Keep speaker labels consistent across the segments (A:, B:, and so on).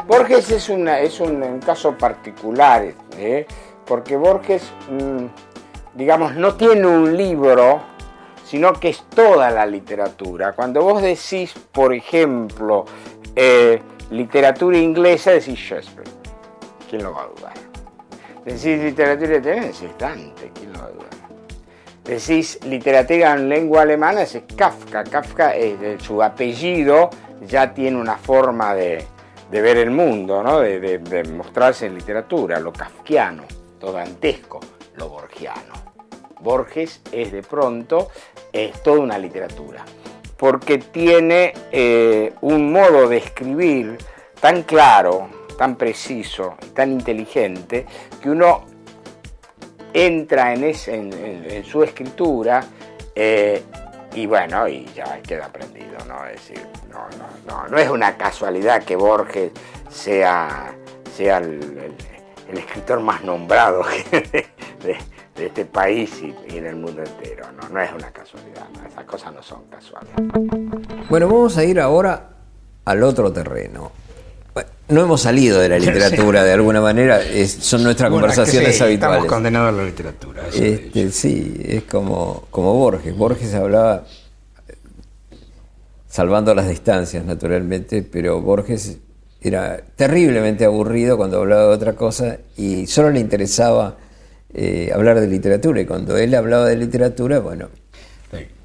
A: Borges es un caso particular, porque Borges, digamos, no tiene un libro, sino que es toda la literatura. Cuando vos decís, por ejemplo, literatura inglesa, decís Shakespeare. ¿Quién lo va a dudar? Decís literatura italiana, decís Dante. ¿Quién lo va a dudar? Decís literatura en lengua alemana, decís Kafka. Kafka, su apellido ya tiene una forma de ver el mundo, ¿no? de mostrarse en literatura, lo kafkiano, lo dantesco, lo borgiano. Borges es de pronto toda una literatura, porque tiene un modo de escribir tan claro, tan preciso y tan inteligente, que uno entra en su escritura y bueno, y ya queda aprendido, ¿no? Es decir, no es una casualidad que Borges sea el escritor más nombrado de este país y en el mundo entero. No es una casualidad, ¿no? Esas cosas no son casuales.
B: Bueno, vamos a ir ahora al otro terreno. No hemos salido de la literatura de alguna manera, son nuestras conversaciones habituales.
A: Estamos condenados a la literatura.
B: Sí, es como Borges. Borges hablaba, salvando las distancias naturalmente, pero Borges era terriblemente aburrido cuando hablaba de otra cosa y solo le interesaba hablar de literatura. Y cuando él hablaba de literatura, bueno,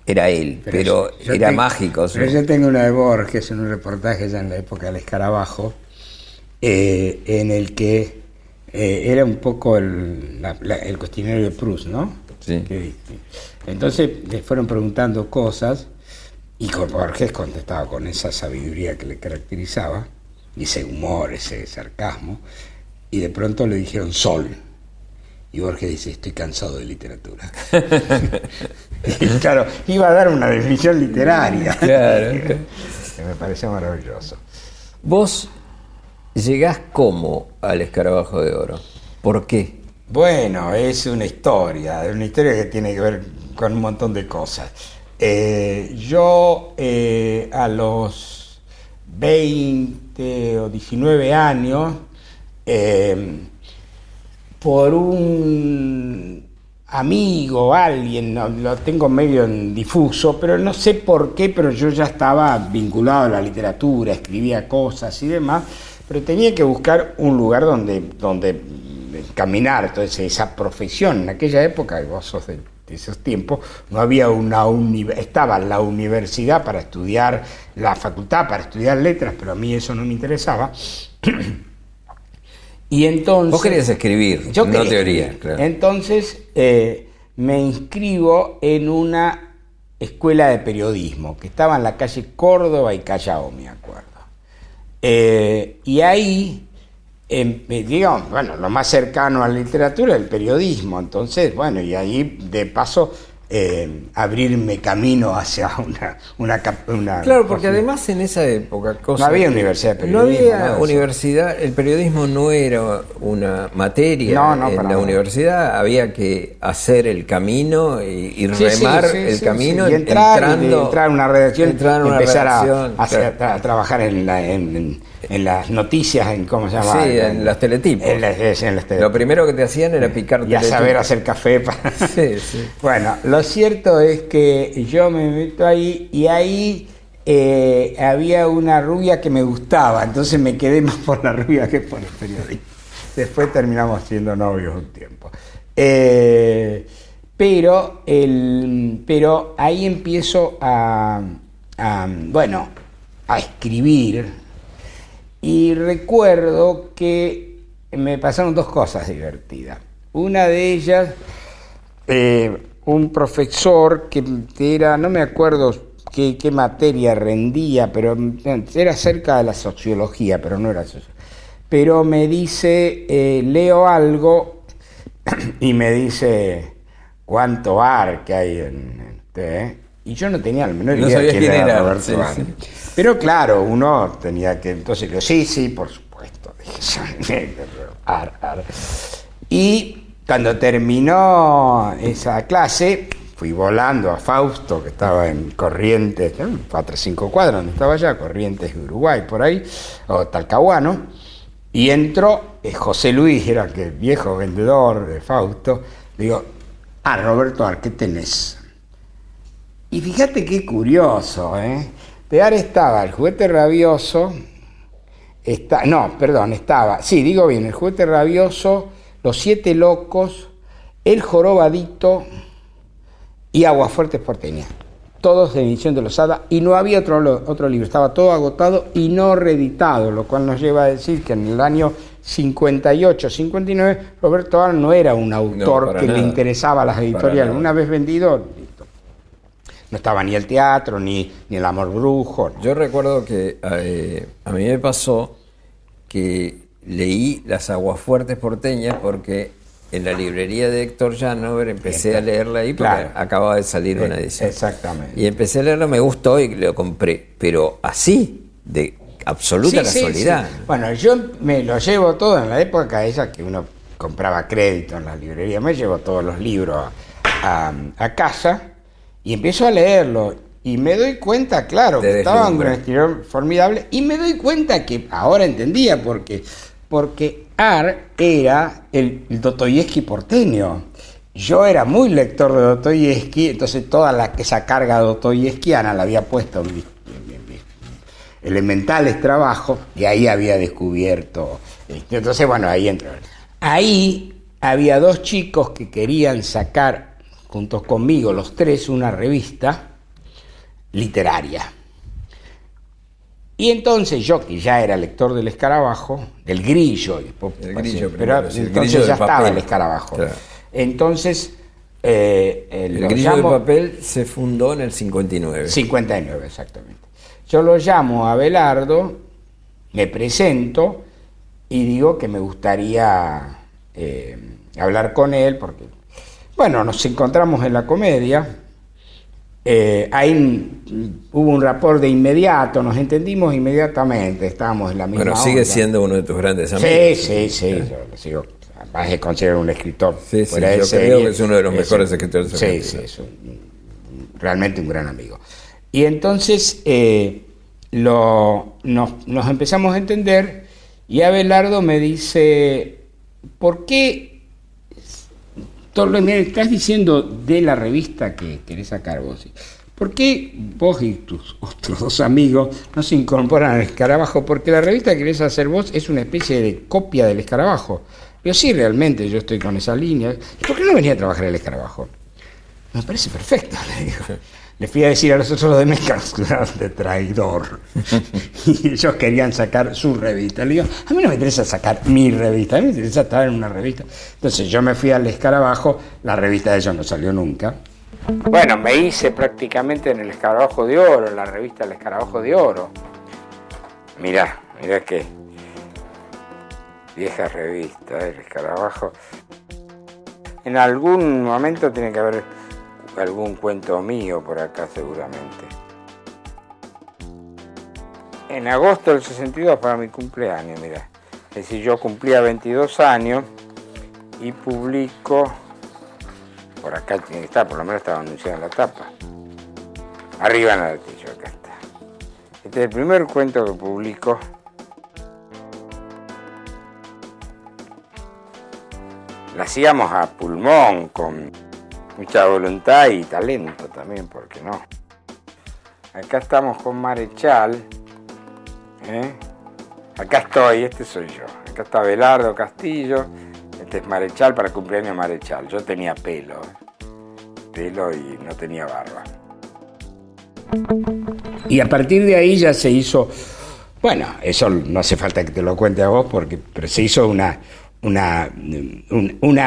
B: era él, pero era mágico.
C: Pero yo tengo una de Borges en un reportaje ya en la época del escarabajo, en el que era un poco el cuestionario de Proust, ¿no?
B: Sí.
C: Entonces le fueron preguntando cosas y Borges contestaba con esa sabiduría que le caracterizaba, y ese humor, ese sarcasmo, y de pronto le dijeron sol. Y Borges dice, estoy cansado de literatura. Y claro, iba a dar una definición literaria.
B: Claro.
C: Que me pareció maravilloso.
B: Vos llegás ¿cómo al Escarabajo de Oro? ¿Por qué?
C: Bueno, es una historia que tiene que ver con un montón de cosas. Yo a los 20 o 19 años, por un amigo, alguien, no, lo tengo medio en difuso, pero no sé por qué, pero yo ya estaba vinculado a la literatura, escribía cosas y demás, pero tenía que buscar un lugar donde caminar. Entonces esa profesión, en aquella época, y vos sos de esos tiempos, no había estaba la universidad para estudiar, la facultad para estudiar letras, pero a mí eso no me interesaba. Y entonces,
B: vos querías escribir,
C: yo
B: no teoría. Claro.
C: Entonces me inscribo en una escuela de periodismo que estaba en la calle Córdoba y Callao, me acuerdo. Y ahí, digamos, bueno, lo más cercano a la literatura es el periodismo. Entonces, bueno, y ahí de paso abrirme camino hacia una
B: claro, porque además en esa época
C: no había universidad de periodismo.
B: No había universidad, el periodismo no era una materia en la universidad, había que hacer el camino y remar el camino,
C: y entrar a una redacción, empezar a trabajar en las noticias, en ¿cómo se llama?
B: Sí, en las teletipos. Lo primero que te hacían era picar teletipos.
C: Y a saber hacer café.
B: Sí.
C: Bueno, lo cierto es que yo me meto ahí y ahí había una rubia que me gustaba, entonces me quedé más por la rubia que por el periodismo. Después terminamos siendo novios un tiempo. Pero ahí empiezo a escribir. Y recuerdo que me pasaron dos cosas divertidas. Una de ellas, un profesor que era, no me acuerdo qué materia rendía, pero era cerca de la sociología, pero no era sociología. Pero me dice, leo algo y me dice, ¿cuánto ar que hay en usted? Y yo no tenía la menor idea de quién era Roberto Ar. Sí. Pero claro, uno tenía que... Entonces le digo, sí, por supuesto. Y cuando terminó esa clase, fui volando a Fausto, que estaba en Corrientes, 4 o 5 cuadras donde estaba allá, Corrientes, Uruguay, por ahí, o Talcahuano, y entró José Luis, era el viejo vendedor de Fausto. Digo, Roberto Ar, ¿qué tenés? Y fíjate qué curioso, ¿eh? De Ar estaba el Juguete Rabioso, el Juguete Rabioso, Los 7 Locos, El Jorobadito y Aguafuertes Porteñas. Todos de edición de Losada, y no había otro libro, estaba todo agotado y no reeditado, lo cual nos lleva a decir que en el año 58, 59, Roberto Ar no era un autor que le interesaba a las editoriales. Una vez vendido, listo. No estaba ni el teatro, ni el amor brujo. No.
B: Yo recuerdo que a mí me pasó que leí Las Aguafuertes Porteñas porque en la librería de Héctor Janover empecé a leerla ahí porque acababa de salir una edición.
C: Exactamente.
B: Y empecé a leerlo, me gustó y lo compré. Pero así, de absoluta casualidad.
C: Sí. Bueno, yo me lo llevo todo en la época esa que uno compraba crédito en la librería. Me llevo todos los libros a casa y empiezo a leerlo. Y me doy cuenta, claro, que estaba en un escritor formidable. Y me doy cuenta que ahora entendía porque Ar era el Dostoyevski porteño. Yo era muy lector de Dostoyevski, entonces toda esa carga dostoyevskiana la había puesto en mis elementales trabajos, y ahí había descubierto. Entonces, bueno, ahí entró. Ahí había 2 chicos que querían sacar, juntos conmigo, los 3, una revista literaria. Y entonces yo, que ya era lector del Escarabajo, del Grillo, pero entonces ya estaba el Escarabajo. Claro. Entonces,
B: el Grillo de Papel se fundó en el 59.
C: 59, exactamente. Yo lo llamo a Abelardo, me presento y digo que me gustaría hablar con él, porque, bueno, nos encontramos en la Comedia. Ahí hubo un rapport de inmediato, nos entendimos inmediatamente, estábamos en la misma onda.
B: Sigue siendo uno de tus grandes amigos.
C: Sí, yo lo sigo, además de considerar un escritor.
B: Sí, yo creo que es uno de los mejores escritores de Argentina.
C: Sí, es realmente un gran amigo. Y entonces nos empezamos a entender, y Abelardo me dice, ¿por qué? Me estás diciendo de la revista que querés sacar vos. ¿Por qué vos y tus otros 2 amigos no se incorporan al Escarabajo? Porque la revista que querés hacer vos es una especie de copia del Escarabajo. Yo sí, realmente, yo estoy con esa línea. ¿Por qué no venía a trabajar el Escarabajo? Me parece perfecto, le digo. Le fui a decir a los otros de clausuraron de traidor. Y ellos querían sacar su revista. Le digo, a mí no me interesa sacar mi revista, a mí me interesa estar en una revista. Entonces yo me fui al Escarabajo, la revista de ellos no salió nunca. Bueno, me hice prácticamente en el Escarabajo de Oro, en la revista El Escarabajo de Oro. Mirá qué vieja revista, El Escarabajo. En algún momento tiene que haber algún cuento mío por acá seguramente. En agosto del 62 para mi cumpleaños, mirá. Es decir, yo cumplía 22 años y publico, por acá tiene que estar, por lo menos estaba anunciado en la tapa. Arriba en el altillo, acá está. Este es el primer cuento que publico. Lo hacíamos a pulmón, con mucha voluntad y talento también, ¿por qué no? Acá estamos con Marechal. Acá estoy, este soy yo. Acá está Abelardo Castillo. Este es Marechal, para el cumpleaños Marechal. Yo tenía pelo y no tenía barba. Y a partir de ahí ya se hizo, bueno, eso no hace falta que te lo cuente a vos, pero se hizo una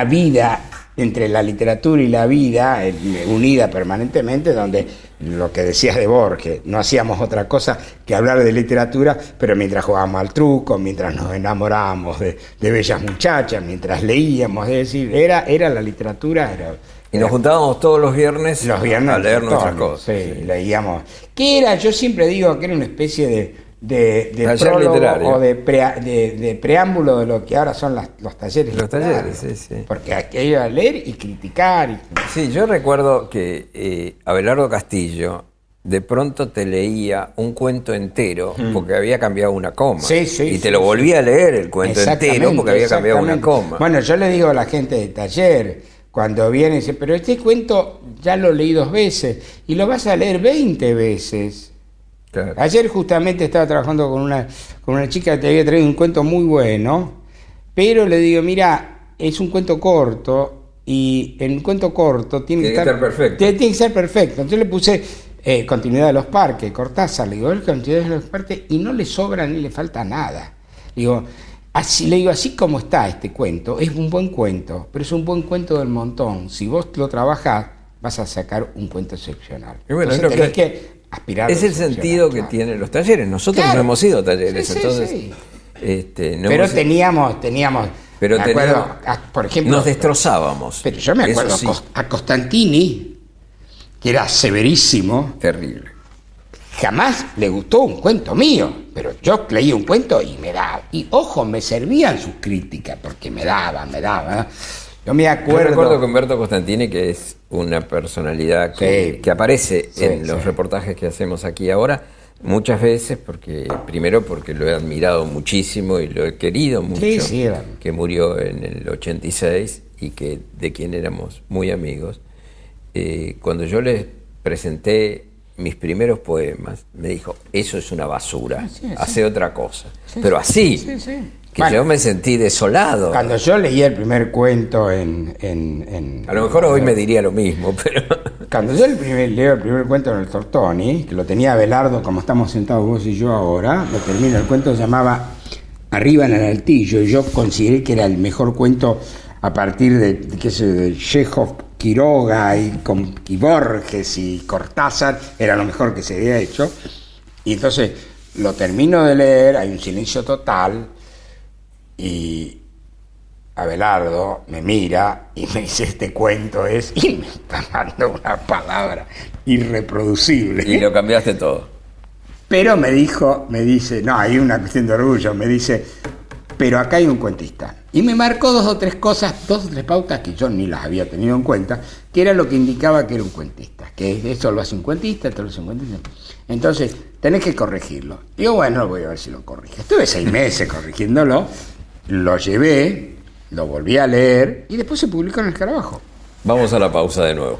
C: vida entre la literatura y la vida, unida permanentemente, donde lo que decías de Borges, no hacíamos otra cosa que hablar de literatura, pero mientras jugábamos al truco, mientras nos enamorábamos de bellas muchachas, mientras leíamos, es decir, era la literatura.
B: Y nos juntábamos todos los viernes a leer nuestras cosas.
C: Sí, leíamos. ¿Qué era? Yo siempre digo que era una especie de
B: Taller
C: prólogo
B: literario.
C: o de preámbulo de lo que ahora son los talleres
B: Los talleres,
C: literarios.
B: sí.
C: Porque hay que ir a leer y criticar.
B: Sí, yo recuerdo que Abelardo Castillo de pronto te leía un cuento entero porque había cambiado una coma.
C: Sí, sí,
B: y te
C: sí,
B: lo volvía a leer el cuento entero porque había cambiado una coma.
C: Bueno, yo le digo a la gente de taller, cuando viene y dice, pero este cuento ya lo leí 2 veces y lo vas a leer 20 veces.
B: Claro.
C: Ayer justamente estaba trabajando con una chica que te había traído un cuento muy bueno, pero le digo, mira, es un cuento corto y en un cuento corto tiene que estar
B: perfecto.
C: Tiene que ser perfecto. Entonces le puse Continuidad de los Parques, Cortázar, le digo, Continuidad de los Parques, y no le sobra ni le falta nada. Digo, así como está este cuento, es un buen cuento, pero es un buen cuento del montón. Si vos lo trabajás, vas a sacar un cuento excepcional.
B: Y bueno,
C: entonces
B: es lo
C: tenés que aspirar.
B: Es el sentido que tienen los talleres. Nosotros no hemos ido a talleres,
C: Sí, sí,
B: entonces.
C: sí.
B: No
C: Pero
B: hemos-
C: teníamos,
B: Pero
C: me acuerdo,
B: teníamos-
C: por ejemplo,
B: nos destrozábamos.
C: pero yo me
B: Eso
C: acuerdo
B: sí,
C: a Costantini, que era severísimo,
B: terrible.
C: jamás le gustó un cuento mío, pero yo leí un cuento y me daba, y ojo, me servían sus críticas, porque me daba. Yo me
B: Yo
C: acuerdo.
B: recuerdo con Humberto Costantini, que es una personalidad que aparece
C: Sí,
B: en los
C: sí.
B: reportajes que hacemos aquí ahora, muchas veces, primero porque lo he admirado muchísimo y lo he querido mucho,
C: Sí, era.
B: que murió en el 86 y que de quien éramos muy amigos. Cuando yo les presenté mis primeros poemas, me dijo, eso es una basura,
C: Sí, sí.
B: hace otra cosa. Pero así,
C: Sí, sí.
B: que
C: Bueno,
B: yo me sentí desolado.
C: cuando yo leí el primer cuento en
B: A lo mejor hoy me diría lo mismo, pero...
C: Cuando yo leo el primer cuento en el Tortoni, que lo tenía Abelardo como estamos sentados vos y yo ahora, lo termino, el cuento se llamaba Arriba en el Altillo, y yo consideré que era el mejor cuento a partir de Chekhov, Quiroga y Borges y Cortázar, era lo mejor que se había hecho. Y entonces lo termino de leer, hay un silencio total, y Abelardo me mira y me dice, este cuento es, y me está dando una palabra irreproducible.
B: Y lo cambiaste todo.
C: Pero me dice, no, hay una cuestión de orgullo, me dice, pero acá hay un cuentista. Y me marcó 2 o 3 cosas, 2 o 3 pautas que yo ni las había tenido en cuenta, que era lo que indicaba que era un cuentista, que eso lo hace un cuentista, esto lo hace un cuentista. Entonces, tenés que corregirlo. Digo, bueno, voy a ver si lo corrige. Estuve 6 meses corrigiéndolo, lo llevé, lo volví a leer y después se publicó en El Escarabajo.
B: Vamos a la pausa de nuevo.